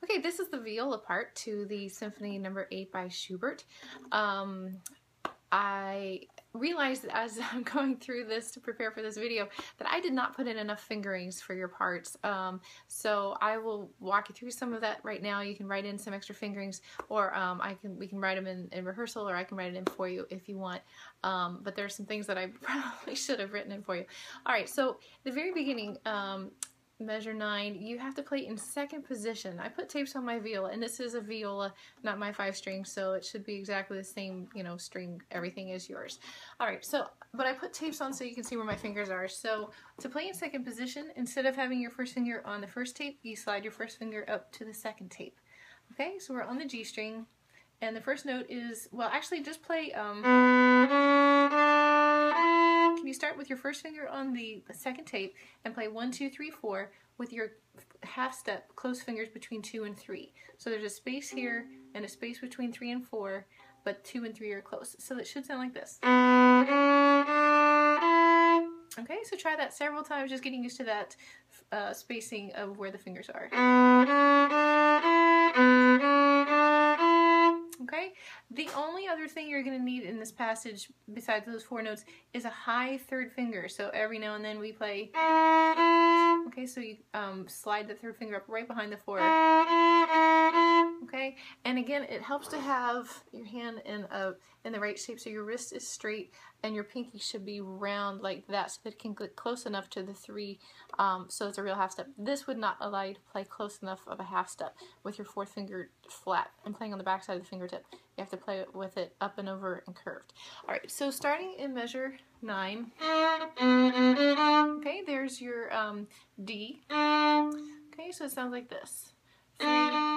Okay, this is the viola part to the Symphony No. 8 by Schubert. I realized as I'm going through this to prepare for this video that I did not put in enough fingerings for your parts. So I will walk you through some of that right now. You can write in some extra fingerings, or we can write them in rehearsal, or I can write it in for you if you want. But there are some things that I probably should have written in for you. Alright, so the very beginning, measure 9, you have to play in second position. I put tapes on my viola, and this is a viola, not my 5-string, so it should be exactly the same, you know, string, everything is yours. Alright, so, but I put tapes on so you can see where my fingers are. So, to play in second position, instead of having your first finger on the first tape, you slide your first finger up to the second tape. Okay, so we're on the G string, and the first note is, well, actually just play, can you start with your first finger on the second tape and play 1, 2, 3, 4 with your half step close fingers between 2 and 3. So there's a space here and a space between 3 and 4, but 2 and 3 are close. So it should sound like this. Okay, so try that several times, just getting used to that spacing of where the fingers are. Okay, the only other thing you're going to need in this passage besides those 4 notes is a high third finger. So every now and then we play. Okay, so you slide the third finger up right behind the 4. Okay, and again, it helps to have your hand in the right shape, so your wrist is straight and your pinky should be round like that, so that it can get close enough to the 3, so it's a real half step. This would not allow you to play close enough of a half step with your 4th finger flat and playing on the back side of the fingertip. You have to play it with it up and over and curved. Alright, so starting in measure 9, okay, there's your D. Okay, so it sounds like this. 3,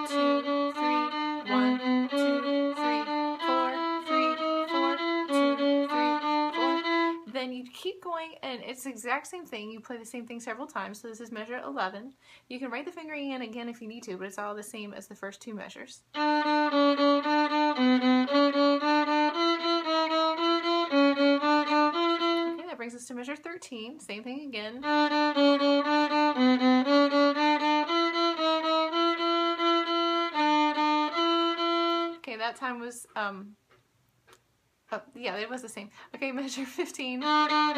2, 3, 1, 2, 3, 4, 3, 4, 2, 3, 4. Then you keep going, and it's the exact same thing. You play the same thing several times. So this is measure 11. You can write the fingering in again if you need to, but it's all the same as the first 2 measures. Okay, that brings us to measure 13. Same thing again. That time was, oh, yeah, it was the same. Okay, measure 15. I'm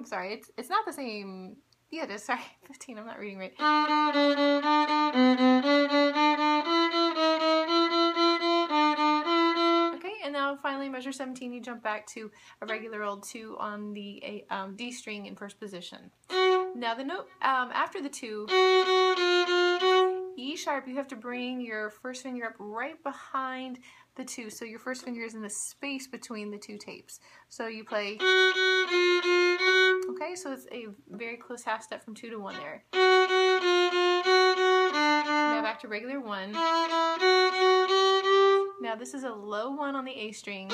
sorry, it's not the same. Yeah, it is, sorry, 15, I'm not reading right. Okay, and now finally measure 17, you jump back to a regular old 2 on the D string in first position. Now the note after the 2, E sharp, you have to bring your first finger up right behind the 2. So your first finger is in the space between the 2 tapes. So you play, okay, so it's a very close half step from 2 to 1 there. Now back to regular 1. Now this is a low 1 on the A string.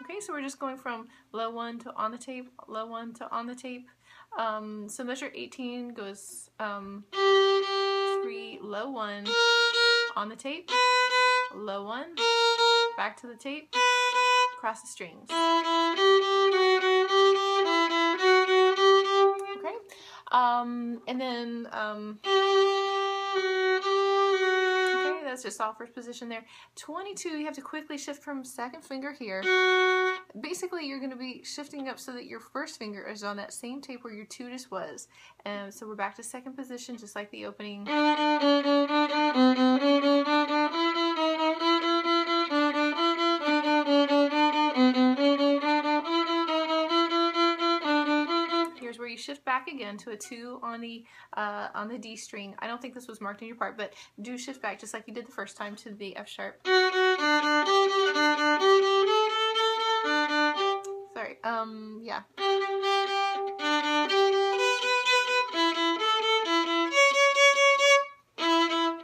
Okay, so we're just going from low 1 to on the tape, low 1 to on the tape. So measure 18 goes 3, low 1, on the tape, low 1, back to the tape, across the strings. Okay, and then okay, that's just all first position there. 22, you have to quickly shift from second finger here. Basically, you're going to be shifting up so that your first finger is on that same tape where your 2 just was. And so we're back to second position, just like the opening. Here's where you shift back again to a 2 on the D string. I don't think this was marked in your part, but do shift back just like you did the first time to the F sharp. Sorry, yeah.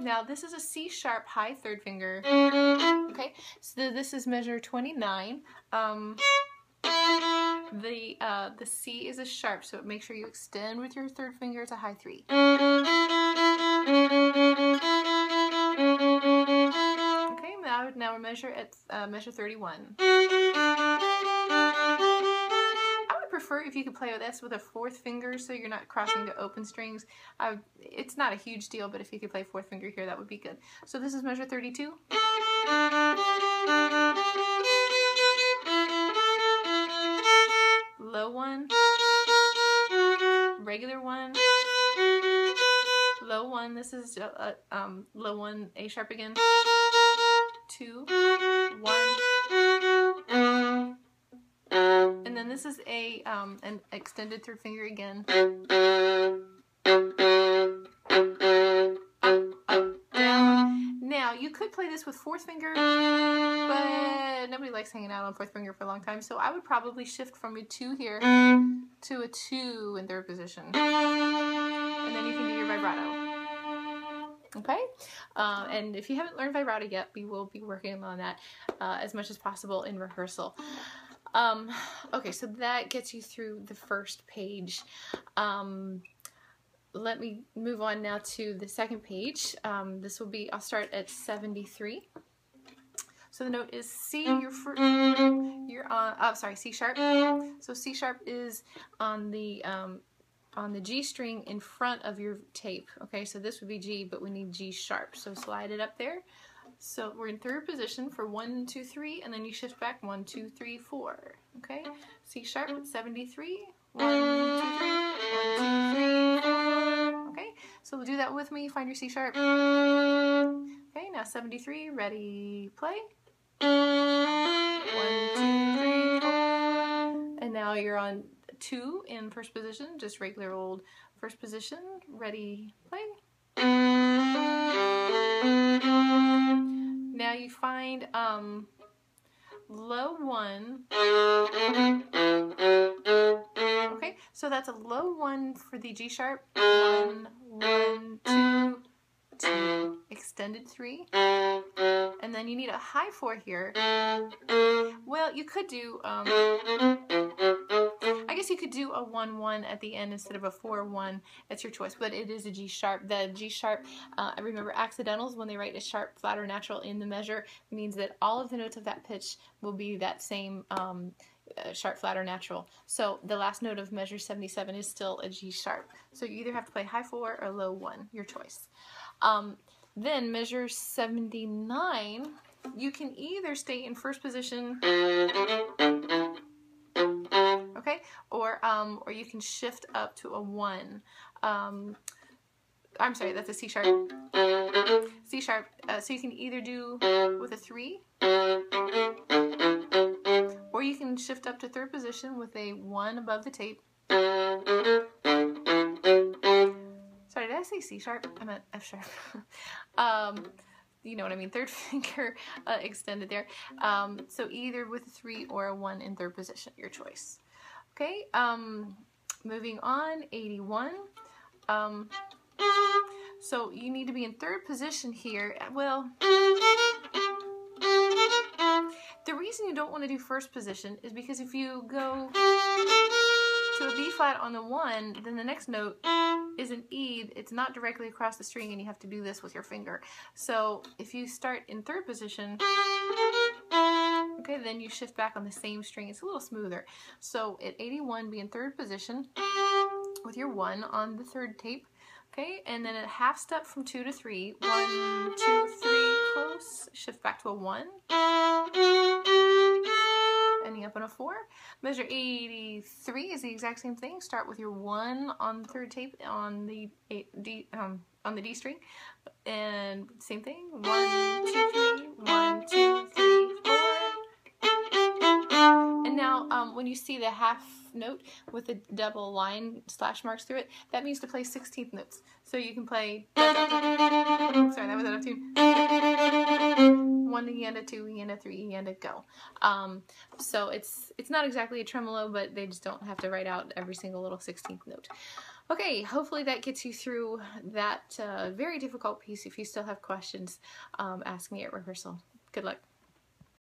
Now this is a C sharp high third finger. Okay, so this is measure 29. The C is a sharp, so make sure you extend with your third finger to high 3. Okay, now we measure at measure 31. prefer if you could play with this with a fourth finger so you're not crossing to open strings. It's not a huge deal, but if you could play fourth finger here, that would be good. So this is measure 32. Low 1, regular 1, low 1, this is low 1, A sharp again, 2, 1, and then this is an extended third finger again, up, down. Now you could play this with fourth finger, but nobody likes hanging out on fourth finger for a long time, so I would probably shift from a 2 here to a 2 in third position, and then you can do your vibrato. Okay, and if you haven't learned vibrato yet, we will be working on that as much as possible in rehearsal. Okay, so that gets you through the first page. Let me move on now to the second page. This will be, I'll start at 73. So the note is C, you're on, C sharp. So C sharp is on the G string in front of your tape. Okay, so this would be G, but we need G sharp. So slide it up there. So we're in third position for 1, 2, 3, and then you shift back 1, 2, 3, 4. Okay, C sharp at 73. 1, 2, 3, 1, 2, 3, 4. Okay, so we'll do that with me. Find your C sharp. Okay, now 73. Ready, play. 1, 2, 3, 4. And now you're on 2 in first position, just regular old first position. Ready, play. Now you find low 1. Okay, so that's a low 1 for the G sharp. 1, 1, 2, 2, extended 3, and then you need a high 4 here. Well, you could do, I guess you could do a 1, 1 at the end instead of a 4, 1. That's your choice, but it is a G sharp. The G sharp, I remember accidentals, when they write a sharp, flat, or natural in the measure, means that all of the notes of that pitch will be that same sharp, flat, or natural. So the last note of measure 77 is still a G sharp. So you either have to play high 4 or low 1, your choice. Then measure 79, you can either stay in first position, okay, or you can shift up to a 1. I'm sorry, that's a C sharp. C sharp. So you can either do with a 3, or you can shift up to third position with a 1 above the tape. Sorry, did I say C sharp? I meant F sharp. You know what I mean, third finger extended there. So either with a 3 or a 1 in third position, your choice. Okay, moving on, 81. So you need to be in third position here. Well, the reason you don't want to do first position is because if you go to a B flat on the 1, then the next note is an E. It's not directly across the string, and you have to do this with your finger. So if you start in third position, okay, then you shift back on the same string. It's a little smoother. So at 81, be in third position with your 1 on the third tape. Okay, and then a half step from 2 to 3. 1, 2, 3, close. Shift back to a 1. Ending up on a 4. Measure 83 is the exact same thing. Start with your 1 on the third tape on the D string, and same thing. 1, 2, 3. 1, 2, 3, 4. And now, when you see the half note with the double line slash marks through it, that means to play 16th notes. So you can play. Sorry, that was out of tune. 1 E and a 2 E and a 3 E and a go. So it's not exactly a tremolo, but they just don't have to write out every single little 16th note. Okay, hopefully that gets you through that very difficult piece. If you still have questions, ask me at rehearsal. Good luck.